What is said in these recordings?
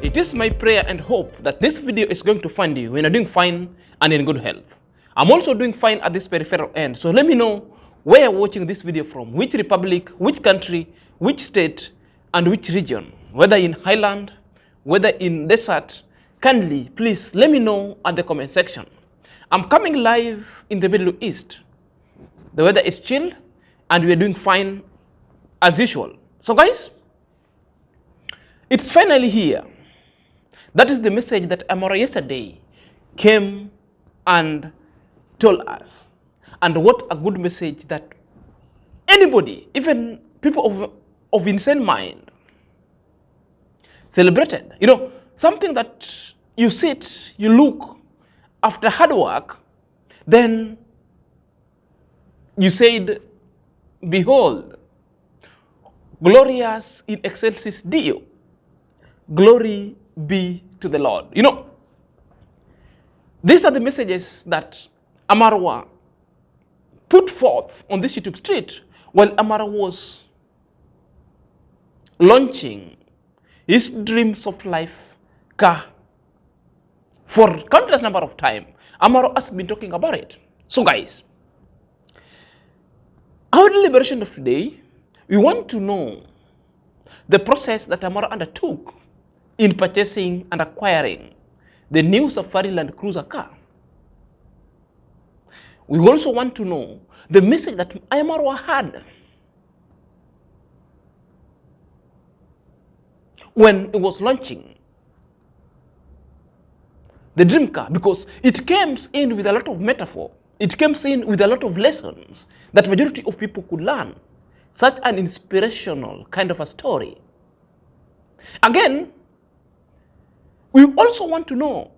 It is my prayer and hope that this video is going to find you when you're doing fine and in good health. I'm also doing fine at this peripheral end, so let me know where you're watching this video from, which republic, which country, which state, and which region, whether in highland, whether in desert. Kindly, please let me know at the comment section. I'm coming live in the Middle East. The weather is chill and we are doing fine as usual. So guys, it's finally here. That is the message that Amar yesterday came and told us. And what a good message that anybody, even people of insane mind, celebrated. You know, something that you sit, you look after hard work, then you said, behold, glorious in excelsis Deo, glory be to the Lord. You know, these are the messages that Amqarol put forth on this YouTube street while Amar was launching his dream Softlife car. For countless number of time, Amar has been talking about it. So guys, our deliberation of today, we want to know the process that Amar undertook in purchasing and acquiring the new Safari Land Cruiser car. We also want to know the message that Amar had when it was launching the dream car, because it comes in with a lot of metaphor. It comes in with a lot of lessons that majority of people could learn. Such an inspirational kind of a story. Again, we also want to know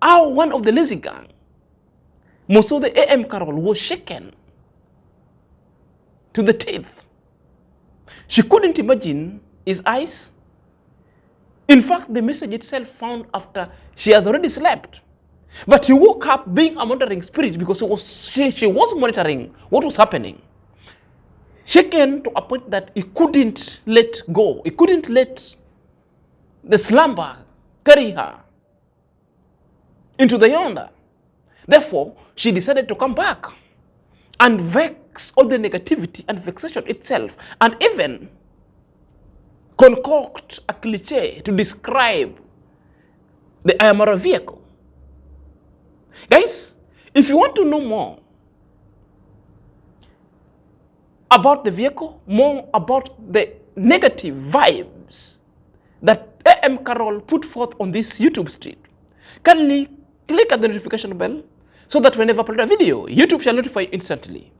how one of the lazy gang, most of the Amqarol, was shaken to the teeth. She couldn't imagine his eyes. In fact, the message itself found after she has already slept. But he woke up being a monitoring spirit because she was monitoring what was happening. Shaken to a point that he couldn't let go. He couldn't let the slumber carry her into the yonder. Therefore, she decided to come back and vex all the negativity and vexation itself, and even concoct a cliche to describe the IAM-Marwa vehicle. Guys, if you want to know more about the vehicle, more about the negative vibes that Amqarol put forth on this YouTube street, kindly click at the notification bell so that whenever I upload a video, YouTube shall notify you instantly.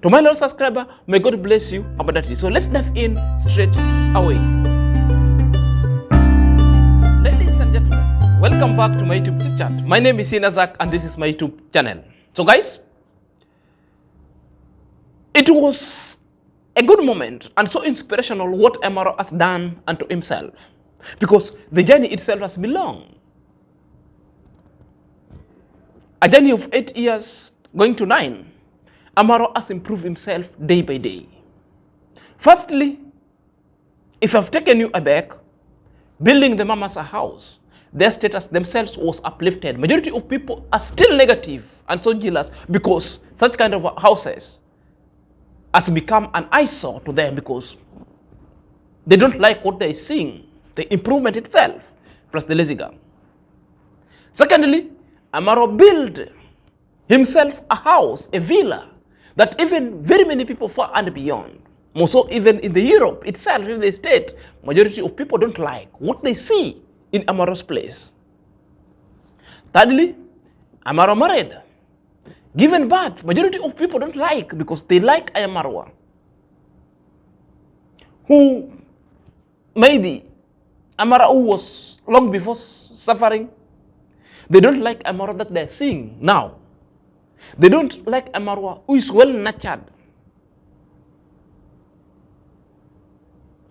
To my loyal subscriber, may God bless you abundantly. So let's dive in straight away. Ladies and gentlemen, welcome back to my YouTube chit chat. My name is Inazak and this is my YouTube channel. So guys, it was a good moment and so inspirational what Amar has done unto himself, because the journey itself has been long. A journey of 8 years going to 9. Amar has improved himself day by day. Firstly, if I've taken you aback, building the mamas a house, their status themselves was uplifted. Majority of people are still negative and so jealous because such kind of houses has become an eyesore to them because they don't like what they're seeing, the improvement itself, plus the lazy gang. Secondly, Amqarol built himself a house, a villa, that even very many people far and beyond, more so even in the Europe itself, in the state, majority of people don't like what they see in Amqarol's place. Thirdly, Amqarol married, given birth, majority of people don't like because they like Amqarol, who maybe Amqarol was long before suffering. They don't like Amqarol that they're seeing now. They don't like Amqarol who is well nurtured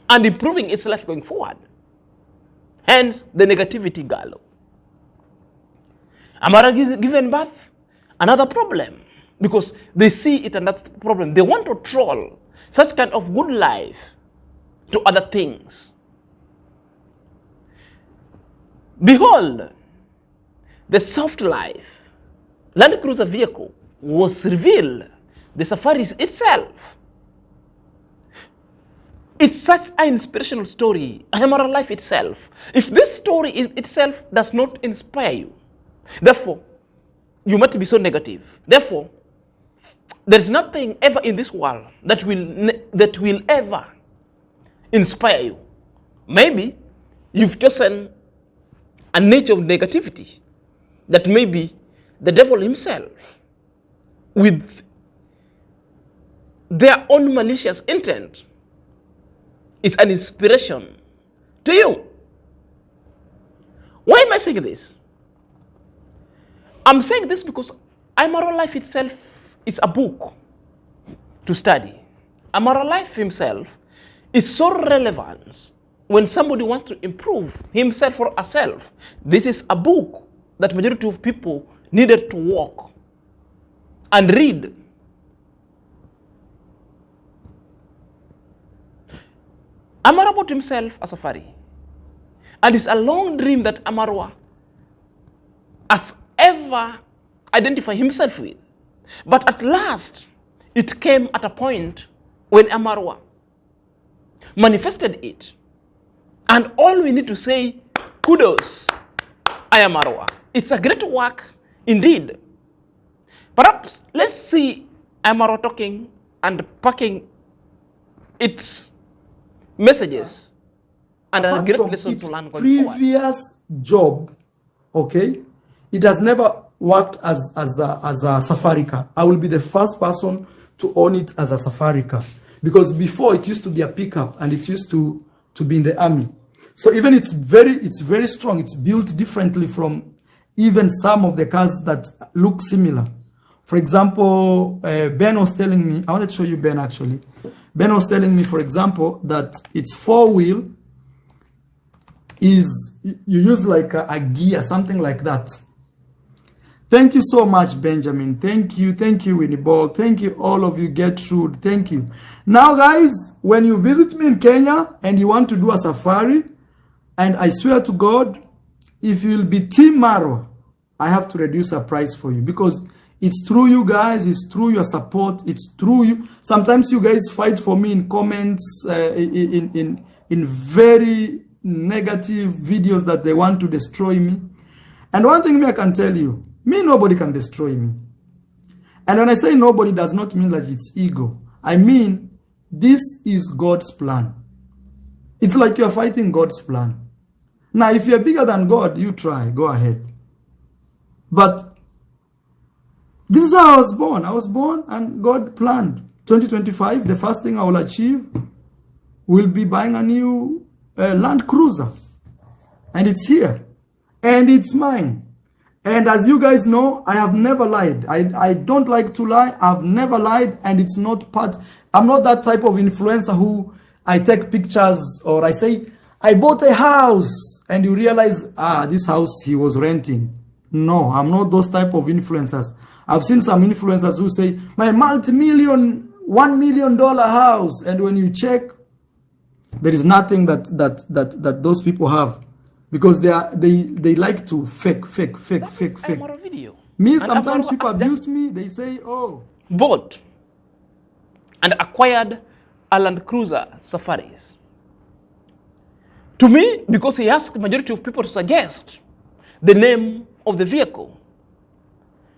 and improving its life going forward. Hence the negativity galo. Amqarol is given birth, another problem, because they see it another problem. They want to troll such kind of good life to other things. Behold, the Softlife Land Cruiser vehicle was revealed. The Safaris itself. It's such an inspirational story. Amar life itself. If this story itself does not inspire you, therefore, you might be so negative. Therefore, there is nothing ever in this world that will ever inspire you. Maybe you've chosen a nature of negativity that maybe the devil himself, with their own malicious intent, is an inspiration to you. Why am I saying this? I'm saying this because Amqarol life itself is a book to study. Amqarol life himself is so relevant when somebody wants to improve himself or herself. This is a book that majority of people needed to walk and read. Amar about himself a safari. And it's a long dream that Amarwa has ever identified himself with. But at last, it came at a point when Amarwa manifested it. And all we need to say, kudos, IAM-Marwa. It's a great work indeed. Perhaps let's see Amar talking and packing its messages and a great lesson to learn going forward. Previous job, okay, it has never worked as a safari car. I will be the first person to own it as a safari car, because before it used to be a pickup and it used to be in the army. So even it's very strong. It's built differently from even some of the cars that look similar. For example, Ben was telling me, I wanted to show you Ben actually. Ben was telling me, for example, that it's 4-wheel is, you use like a gear, something like that. Thank you so much, Benjamin. Thank you, Winnie Ball. Thank you, all of you, Gertrude. Thank you. Now, guys, when you visit me in Kenya and you want to do a safari, and I swear to God, if you'll be Team Marwa, I have to reduce a price for you, because it's through you guys, it's through your support, it's through you. Sometimes you guys fight for me in comments, in very negative videos that they want to destroy me. And one thing I can tell you, me, nobody can destroy me. And when I say nobody, does not mean that it's ego. I mean, this is God's plan. It's like you're fighting God's plan. Now, if you're bigger than God, you try, go ahead. But this is how I was born. I was born and God planned. 2025, the first thing I will achieve will be buying a new Land Cruiser. And it's here. And it's mine. And as you guys know, I have never lied. I don't like to lie. I've never lied. And it's not part. I'm not that type of influencer who I take pictures or I say, I bought a house. And you realize, this house he was renting. No, I'm not those type of influencers. I've seen some influencers who say, my multi-million, $1 million house. And when you check, there is nothing that those people have. Because they like to fake. Video. Me, and sometimes people abuse me. They say, oh. Bought and acquired a Land Cruiser Safaris. To me, because he asked the majority of people to suggest the name of the vehicle.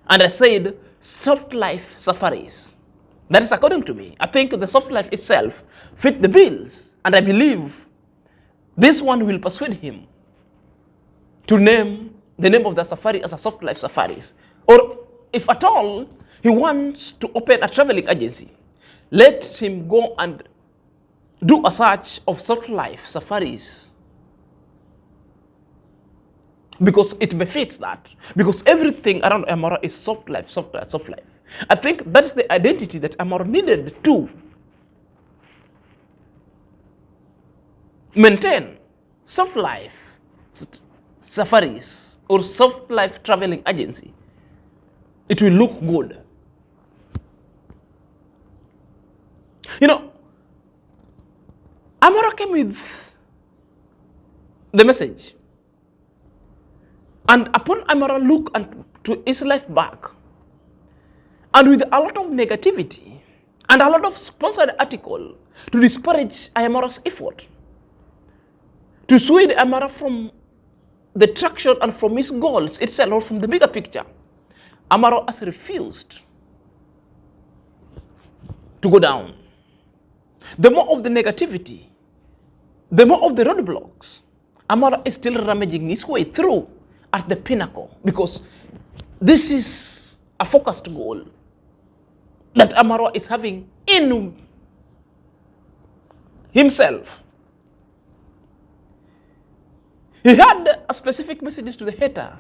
And I said, Softlife Safaris. That is according to me. I think the Softlife itself fit the bills. And I believe this one will persuade him to name the name of the safari as a Softlife Safaris. Or if at all, he wants to open a traveling agency, let him go and do a search of Softlife Safaris. Because it befits that. Because everything around Amar is Softlife. I think that is the identity that Amar needed to maintain. Softlife Safaris or Softlife traveling agency. It will look good. You know, Amar came with the message And upon Amar look to his life back, and with a lot of negativity and a lot of sponsored article to disparage Amar's effort, to sway Amar from the traction and from his goals itself, or from the bigger picture, Amar has refused to go down. The more of the negativity, the more of the roadblocks, Amar is still rummaging his way through at the pinnacle, because this is a focused goal that Amar is having in himself. He had a specific message to the hater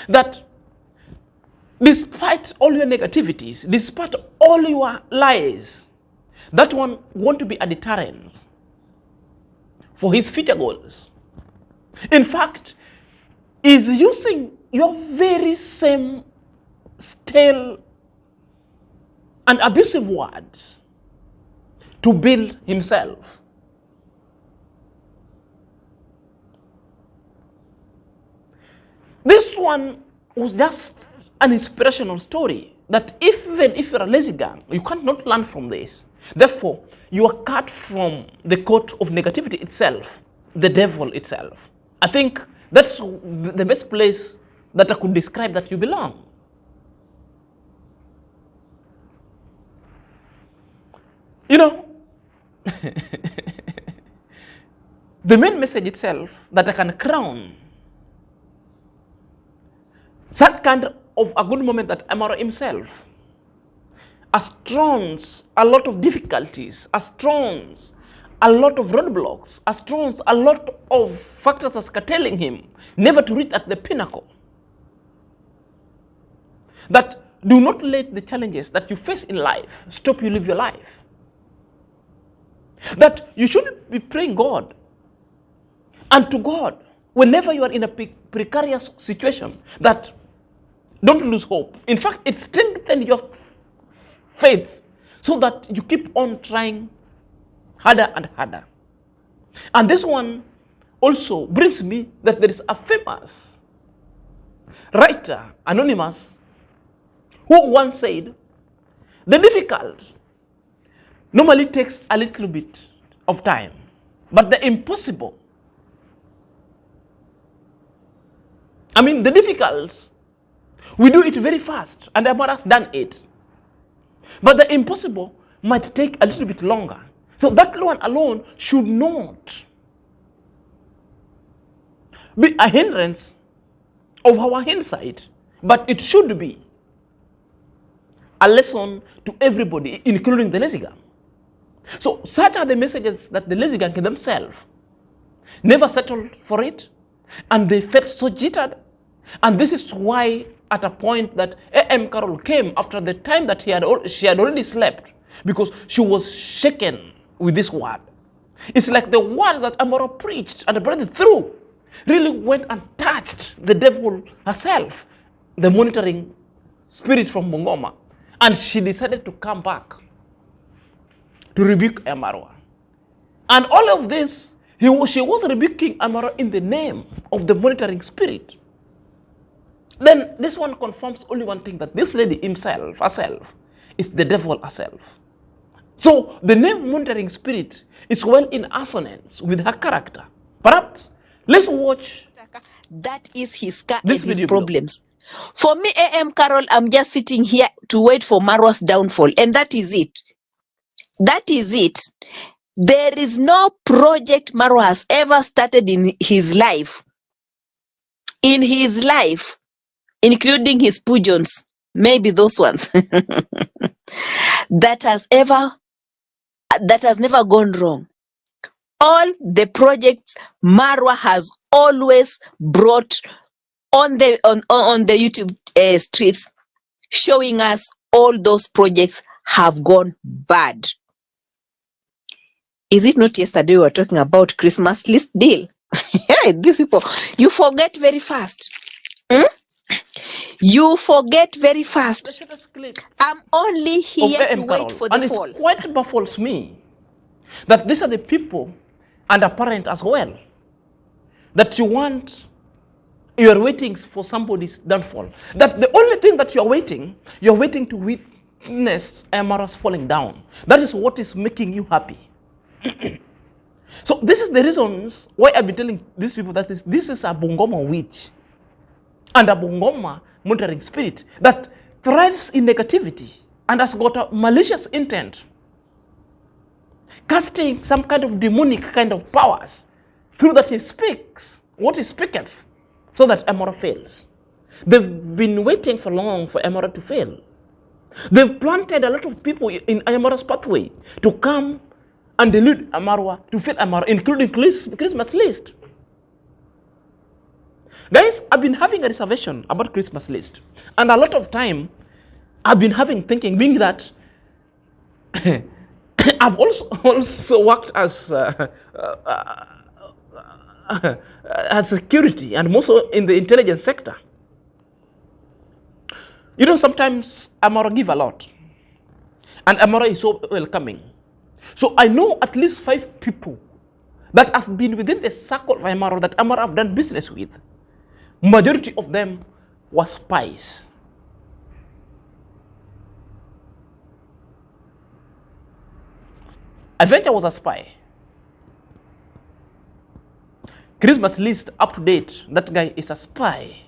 that despite all your negativities, despite all your lies, that one want to be a deterrent for his future goals. In fact, is using your very same stale and abusive words to build himself. This one was just an inspirational story that even if you're a lazy gang, you cannot learn from this. Therefore, you are cut from the court of negativity itself, the devil itself. I think that's the best place that I could describe that you belong. You know, the main message itself that I can crown that kind of a good moment that Amar himself has thrown a lot of difficulties, has thrown a lot of roadblocks, has thrown a lot of factors that's curtailing him never to reach at the pinnacle. That do not let the challenges that you face in life stop you live your life. That you should be praying God and to God whenever you are in a precarious situation, that don't lose hope. In fact, it strengthens your faith so that you keep on trying harder and harder. And this one also brings me that there is a famous writer, anonymous, who once said, the difficult normally takes a little bit of time, but the impossible, the difficult, we do it very fast, and Amar has done it. But the impossible might take a little bit longer. So that one alone should not be a hindrance of our insight, but it should be a lesson to everybody, including the lazy gang. So such are the messages that the lazy gang themselves never settled for it, and they felt so jittered. And this is why at a point that Amqarol came after the time that she had already slept, because she was shaken with this word. It's like the word that Amar preached and breathed through really went and touched the devil herself, the monitoring spirit from Bungoma. And she decided to come back to rebuke Marwa. And all of this, she was rebuking Marwa in the name of the monitoring spirit. Then this one confirms only one thing, that this lady herself, is the devil herself. So the name monitoring spirit is well in assonance with her character. Perhaps let's watch. That is his car and his problems. For me, Amqarol, I'm just sitting here to wait for Marwa's downfall, and that is it. That is it. There is no project Marwa has ever started in his life. In his life, including his pujoons, maybe those ones, that has never gone wrong. All the projects Marwa has always brought on the YouTube streets, showing us all those projects have gone bad. Is it not yesterday we were talking about Christmas list deal? These people, you forget very fast. You forget very fast. I'm only here to wait for the fall. And it quite baffles me that these are the people and apparent as well that you want you are waiting for somebody's downfall. That the only thing that you're waiting to witness Amara's falling down. That is what is making you happy. So this is the reasons why I've been telling these people that this is a Bungoma witch and a Bungoma monitoring spirit that thrives in negativity and has got a malicious intent, casting some kind of demonic kind of powers through that he speaks what he speaketh, so that Amara fails. They've been waiting for long for Amara to fail. They've planted a lot of people in Amara's pathway to come and delude Marwa, to fail Amara, including Christmas list. Guys, I've been having a reservation about Christmas list. And a lot of time, I've been thinking that I've also worked as security and also in the intelligence sector. You know, sometimes Amara give a lot. And Amara is so welcoming. So I know at least 5 people that have been within the circle of Amara that Amara have done business with. Majority of them were spies. Adventure was a spy. Christmas list up to date, that guy is a spy.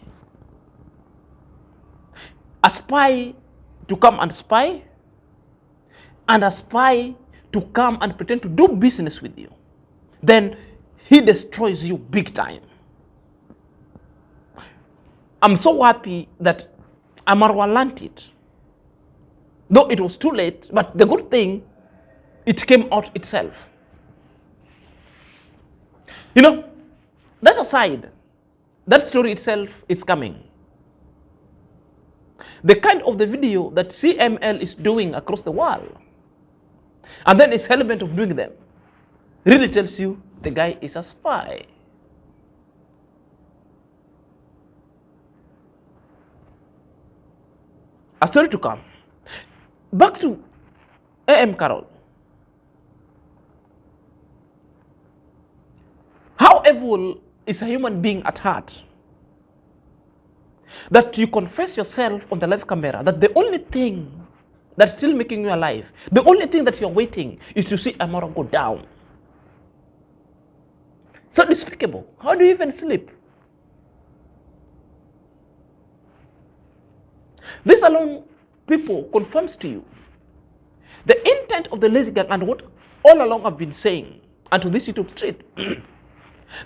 A spy to come and spy, and a spy to come and pretend to do business with you. Then he destroys you big time. I'm so happy that Amarwa learned it. Though it was too late, but the good thing, it came out itself. You know, that's aside. That story itself is coming. The kind of the video that CML is doing across the world, and then its element of doing them, really tells you the guy is a spy. A story to come. Back to Amqarol. How evil is a human being at heart? That you confess yourself on the live camera that the only thing that's still making you alive, the only thing that you're waiting is to see Amara go down. So despicable. How do you even sleep? This alone, people, confirms to you the intent of the lazy gang and what all along I've been saying, and to this YouTube street,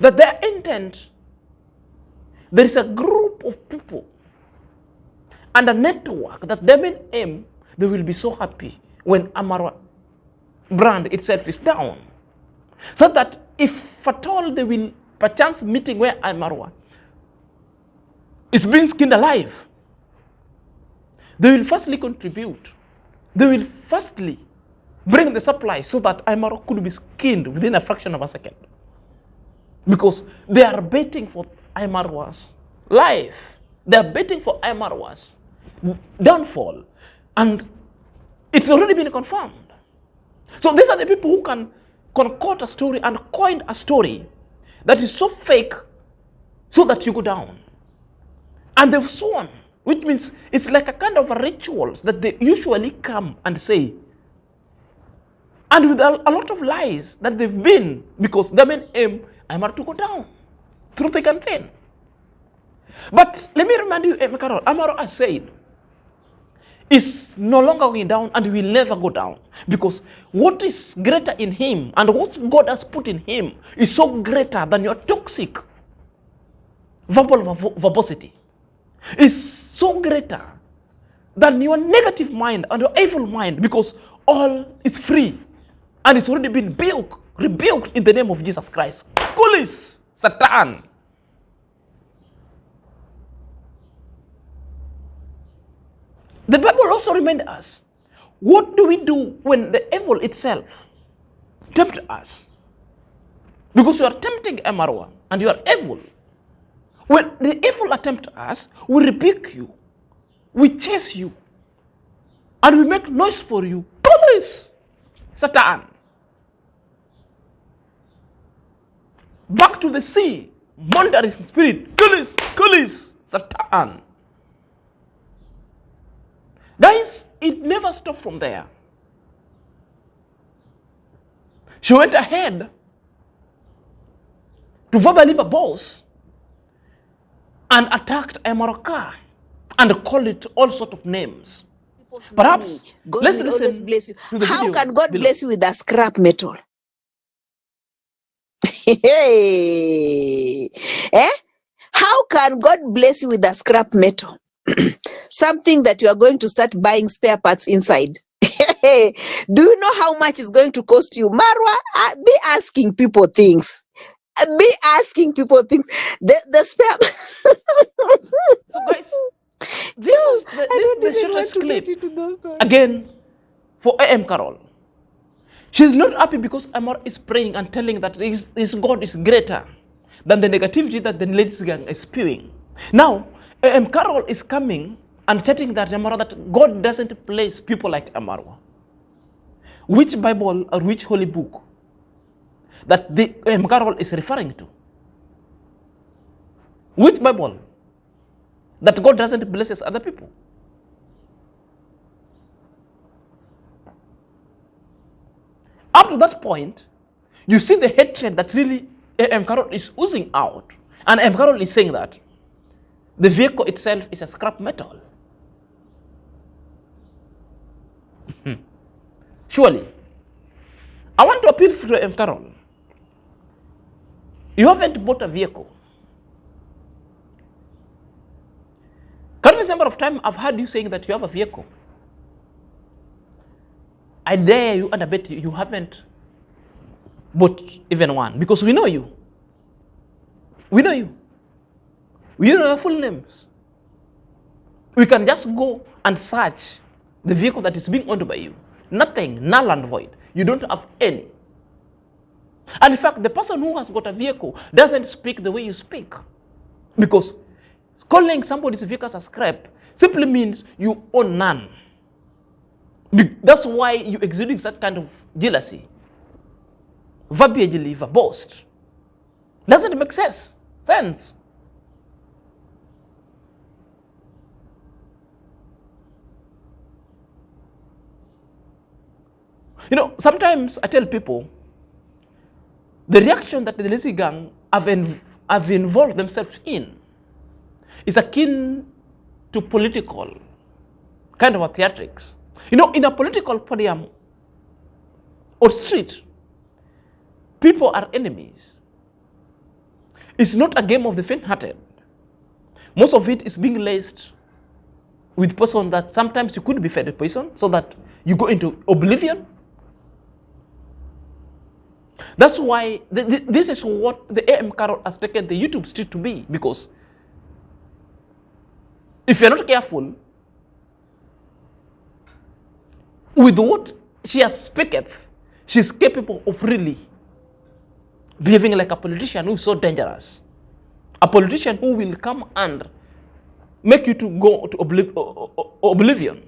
that their intent, there is a group of people and a network that they may aim, they will be so happy when Amara brand itself is down. So that if at all they will perchance meeting where Marwa is being skinned alive, they will firstly contribute. They will firstly bring the supply so that Marwa could be skinned within a fraction of a second. Because they are betting for Marwa's life. They are betting for Marwa's downfall. And it's already been confirmed. So these are the people who can concoct a story and coin a story that is so fake so that you go down. And they've sworn, which means it's like a kind of a rituals that they usually come and say. And with a lot of lies that they've been, because they may aim Amar to go down through thick and thin. But let me remind you, Amqarol, Amar has said, is no longer going down and will never go down. Because what is greater in him and what God has put in him is so greater than your toxic verbosity. Is so greater than your negative mind and your evil mind, because all is free and it's already been rebuked in the name of Jesus Christ. Kulis, Satan. The Bible also reminds us, what do we do when the evil itself tempts us? Because you are tempting Marwa and you are evil. When the evil attempt us, we rebuke you, we chase you, and we make noise for you. Police, Satan. Back to the sea monitoring spirit, Kulis, Satan. Guys, it never stopped from there. She went ahead to verbally boss and attacked Amar and called it all sorts of names. Perhaps God let's will listen always bless you. to the How video can God below. bless you with a scrap metal? Hey, eh? How can God bless you with a scrap metal? Something that you are going to start buying spare parts inside. Do you know how much it's going to cost you? Marwa, be asking people things. Be asking people things. The spare. So guys, this No, is the, I this is don't the even want shortest to clip. get into those stories. Again, for Amqarol. She's not happy because Amar is praying and telling that his God is greater than the negativity that the ladies gang is spewing. Now, Amqarol is coming and setting that Amar that God doesn't place people like Amar. Which Bible or which holy book that the Amqarol is referring to? Which Bible that God doesn't bless other people? Up to that point, you see the hatred that really Amqarol is oozing out. And Amqarol is saying that the vehicle itself is a scrap metal. Surely, I want to appeal to Amqarol. You haven't bought a vehicle. Countless number of times I've heard you saying that you have a vehicle. I dare you and I bet you haven't bought even one, because we know you. We know you. We know your full names. We can just go and search the vehicle that is being owned by you. Nothing, null and void. You don't have any. And in fact, the person who has got a vehicle doesn't speak the way you speak. Because calling somebody's vehicle as a scrap simply means you own none. That's why you exuding such kind of jealousy. Verbiagely, boast. Doesn't make sense. You know, sometimes I tell people the reaction that the lazy gang have involved themselves in is akin to political kind of a theatrics. You know, in a political podium or street, people are enemies. It's not a game of the faint-hearted. Most of it is being laced with person that sometimes you could be fed a poison so that you go into oblivion. That's why this is what the Amqarol has taken the YouTube street to be, because if you're not careful with what she has speaketh, she's capable of really behaving like a politician who is so dangerous. A politician who will come and make you to go to oblivion.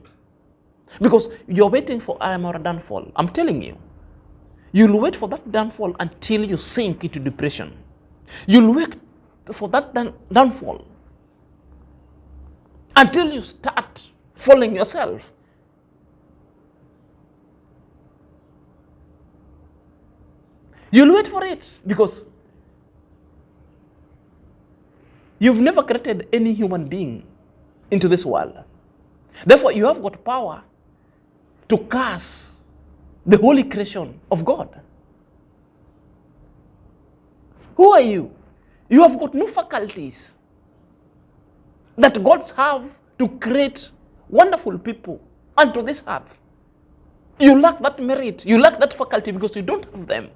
Because you're waiting for Amar downfall. I'm telling you. You'll wait for that downfall until you sink into depression. You'll wait for that downfall until you start falling yourself. You'll wait for it because you've never created any human being into this world. Therefore, you have got power to curse the holy creation of God. Who are you? You have got no faculties that gods have to create wonderful people unto this earth. You lack that merit. You lack that faculty because you don't have them.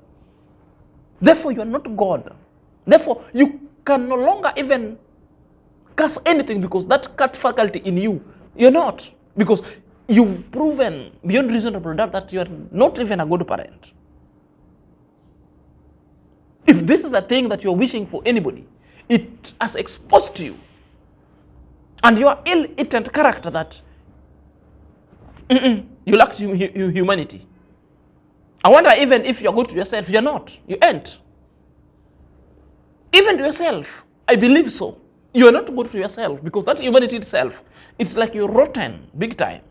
Therefore, you are not God. Therefore, you can no longer even curse anything because that cut faculty in you, you're not. Because you've proven beyond reasonable doubt that you are not even a good parent. If this is a thing that you're wishing for anybody, it has exposed you. And your ill-eaten character that you lack humanity. I wonder even if you're good to yourself, you're not. You ain't. Even to yourself. I believe so. You are not good to yourself, because that humanity itself, it's like you're rotten, big time.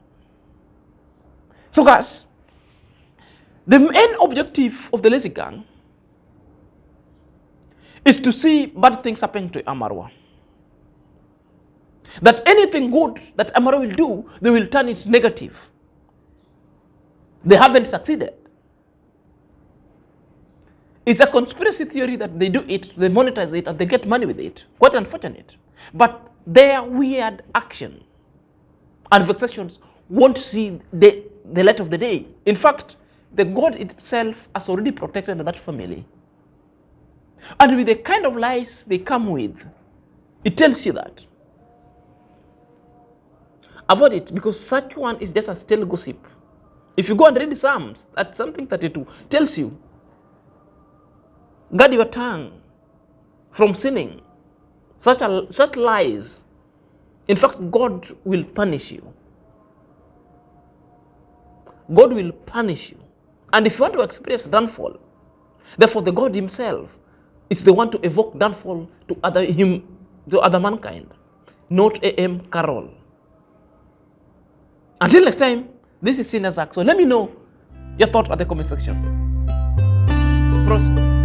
So guys, the main objective of the lazy gang is to see bad things happen to Amqarol. That anything good that Amqarol will do, they will turn it negative. They haven't succeeded. It's a conspiracy theory that they do it, they monetize it, and they get money with it. Quite unfortunate. But their weird action and vexations won't see the light of the day. In fact, the God itself has already protected that family. And with the kind of lies they come with, it tells you that. Avoid it, because such one is just a stale gossip. If you go and read Psalms, at something 32, tells you, guard your tongue from sinning. Such lies. In fact, God will punish you. God will punish you. And if you want to experience downfall, therefore the God himself is the one to evoke downfall to other mankind, not Amqarol. Until next time, this is Sinazak. So let me know your thoughts at the comment section. Prosper.